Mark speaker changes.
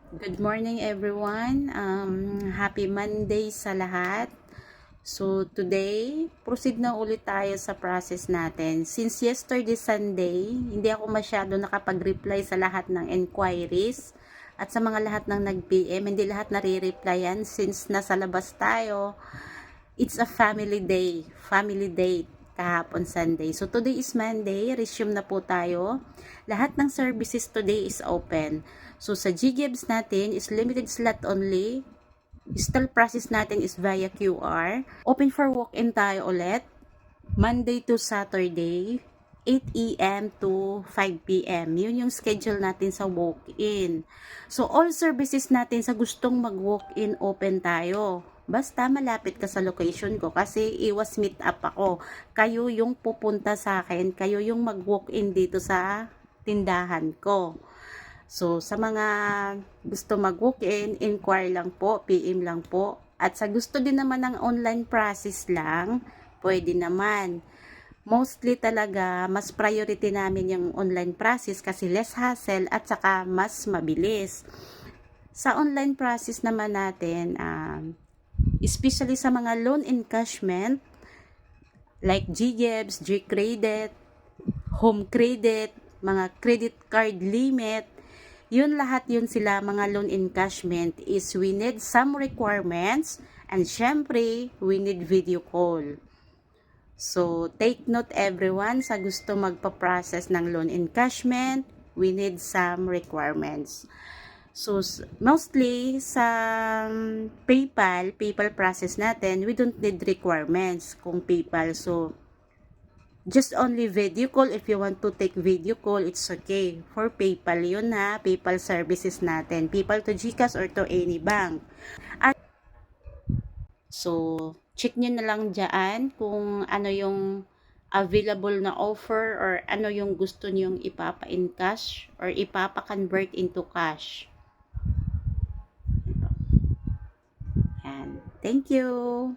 Speaker 1: Good morning everyone. Happy Monday sa lahat. So today, proceed na ulit tayo sa process natin. Since yesterday Sunday, hindi ako masyado nakapag-reply sa lahat ng enquiries at sa mga lahat ng nag-PM, hindi lahat nare-replyan since nasa labas tayo. It's a family day kahapon Sunday. So today is Monday, resume na po tayo. Lahat ng services today is open. So sa GGibs natin is limited slot only. Still process natin is via QR. Open for walk-in tayo ulit. Monday to Saturday, 8 a.m. to 5 p.m. Yun yung schedule natin sa walk-in. So all services natin sa gustong mag-walk-in open tayo. Basta malapit ka sa location ko kasi iwas meet up ako. Kayo yung pupunta sa akin, kayo yung mag-walk-in dito sa tindahan ko. So sa mga gusto mag-walk-in, inquire lang po, PM lang po. At sa gusto din naman ng online process lang, pwede naman. Mostly talaga, mas priority namin yung online process kasi less hassle at saka mas mabilis. Sa online process naman natin, especially sa mga loan encashment like GGibs, G-Credit, Home Credit, mga credit card limit, yun lahat yun sila mga loan encashment is we need some requirements and syempre we need video call. So take note everyone, sa gusto magpa-process ng loan encashment, we need some requirements. So, mostly sa PayPal process natin, we don't need requirements kung PayPal. So, just only video call. If you want to take video call, it's okay. For PayPal yun ha, PayPal services natin. PayPal to GCash or to any bank. At, so, check nyo na lang dyan kung ano yung available na offer or ano yung gusto nyong ipapa-encash or ipapa-convert into cash. And thank you.